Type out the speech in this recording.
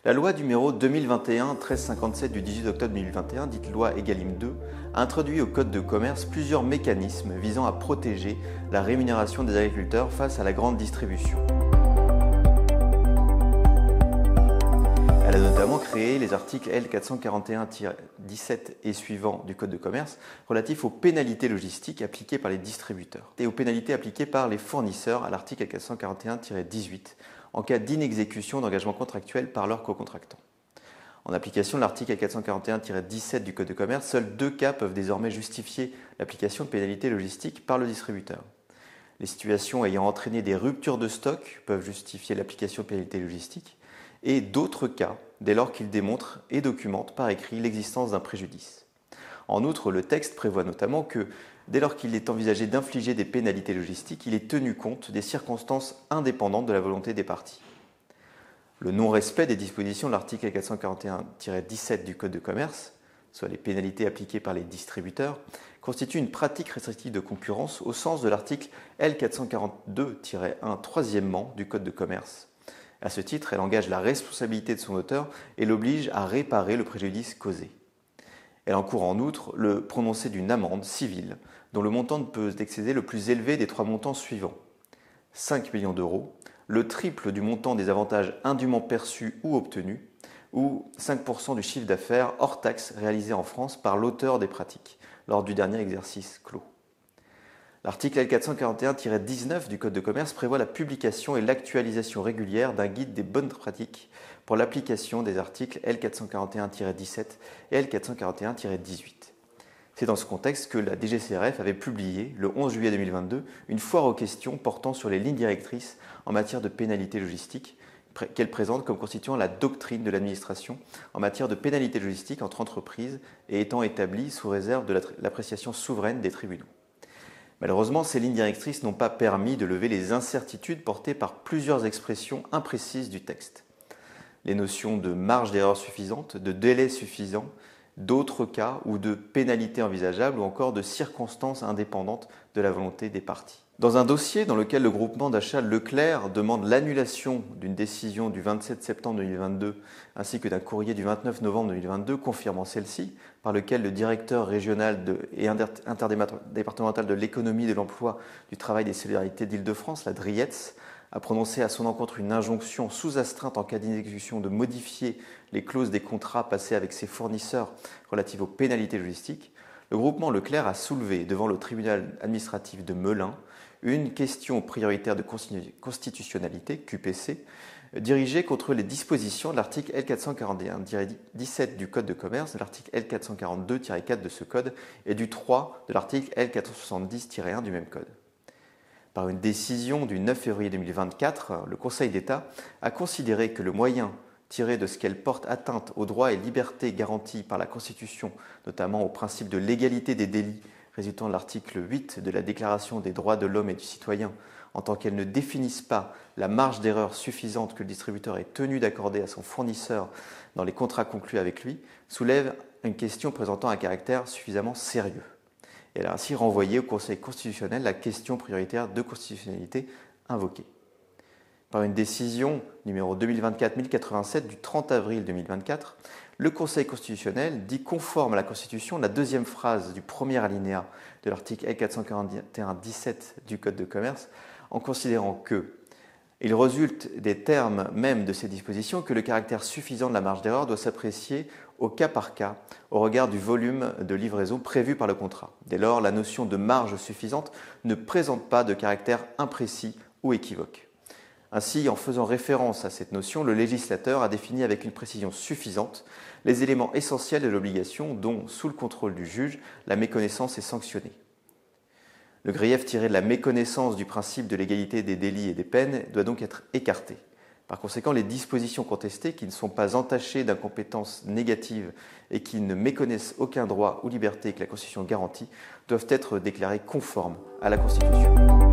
La loi numéro 2021-1357 du 18 octobre 2021, dite loi Egalim 2, a introduit au Code de commerce plusieurs mécanismes visant à protéger la rémunération des agriculteurs face à la grande distribution. Elle a notamment créé les articles L441-17 et suivants du Code de commerce relatifs aux pénalités logistiques appliquées par les distributeurs et aux pénalités appliquées par les fournisseurs à l'article L441-18 en cas d'inexécution d'engagements contractuels par leurs co-contractants. En application de l'article L441-17 du Code de commerce, seuls 2 cas peuvent désormais justifier l'application de pénalités logistiques par le distributeur. Les situations ayant entraîné des ruptures de stock peuvent justifier l'application de pénalités logistiques, et d'autres cas dès lors qu'ils démontrent et documentent par écrit l'existence d'un préjudice. En outre, le texte prévoit notamment que dès lors qu'il est envisagé d'infliger des pénalités logistiques, il est tenu compte des circonstances indépendantes de la volonté des parties. Le non-respect des dispositions de l'article 441-17 du Code de commerce, soit les pénalités appliquées par les distributeurs, constitue une pratique restrictive de concurrence au sens de l'article L442-1 troisièmement du Code de commerce. À ce titre, elle engage la responsabilité de son auteur et l'oblige à réparer le préjudice causé. Elle encourt en outre le prononcé d'une amende civile dont le montant ne peut excéder le plus élevé des 3 montants suivants. 5 millions d'euros, le triple du montant des avantages indûment perçus ou obtenus, ou 5% du chiffre d'affaires hors taxe réalisé en France par l'auteur des pratiques lors du dernier exercice clos. L'article L441-19 du Code de commerce prévoit la publication et l'actualisation régulière d'un guide des bonnes pratiques pour l'application des articles L441-17 et L441-18. C'est dans ce contexte que la DGCCRF avait publié, le 11 juillet 2022, une foire aux questions portant sur les lignes directrices en matière de pénalités logistiques qu'elle présente comme constituant la doctrine de l'administration en matière de pénalités logistiques entre entreprises et étant établie sous réserve de l'appréciation souveraine des tribunaux. Malheureusement, ces lignes directrices n'ont pas permis de lever les incertitudes portées par plusieurs expressions imprécises du texte. Les notions de marge d'erreur suffisante, de délai suffisant, d'autres cas ou de pénalité envisageable ou encore de circonstances indépendantes de la volonté des parties. Dans un dossier dans lequel le groupement d'achat Leclerc demande l'annulation d'une décision du 27 septembre 2022 ainsi que d'un courrier du 29 novembre 2022 confirmant celle-ci, par lequel le directeur régional et interdépartemental de l'économie, de l'emploi, du travail et des solidarités d'Île-de-France, la DRIETS, a prononcé à son encontre une injonction sous astreinte en cas d'inexécution de modifier les clauses des contrats passés avec ses fournisseurs relatives aux pénalités logistiques, le groupement Leclerc a soulevé devant le tribunal administratif de Melun une question prioritaire de constitutionnalité, QPC, dirigée contre les dispositions de l'article L441-17 du Code de commerce, de l'article L442-4 de ce code et du 3 de l'article L470-1 du même code. Par une décision du 9 février 2024, le Conseil d'État a considéré que le moyen tiré de ce qu'elle porte atteinte aux droits et libertés garantis par la Constitution, notamment au principe de l'égalité des délits résultant de l'article 8 de la Déclaration des droits de l'homme et du citoyen, en tant qu'elles ne définissent pas la marge d'erreur suffisante que le distributeur est tenu d'accorder à son fournisseur dans les contrats conclus avec lui, soulève une question présentant un caractère suffisamment sérieux. Elle a ainsi renvoyé au Conseil constitutionnel la question prioritaire de constitutionnalité invoquée. Par une décision numéro 2024-1087 du 30 avril 2024, le Conseil constitutionnel dit conforme à la Constitution la deuxième phrase du premier alinéa de l'article L441-17 du Code de commerce en considérant que il résulte des termes même de ces dispositions que le caractère suffisant de la marge d'erreur doit s'apprécier au cas par cas au regard du volume de livraison prévu par le contrat. Dès lors, la notion de marge suffisante ne présente pas de caractère imprécis ou équivoque. Ainsi, en faisant référence à cette notion, le législateur a défini avec une précision suffisante les éléments essentiels de l'obligation dont, sous le contrôle du juge, la méconnaissance est sanctionnée. Le grief tiré de la méconnaissance du principe de l'égalité des délits et des peines doit donc être écarté. Par conséquent, les dispositions contestées qui ne sont pas entachées d'incompétence négative et qui ne méconnaissent aucun droit ou liberté que la Constitution garantit doivent être déclarées conformes à la Constitution.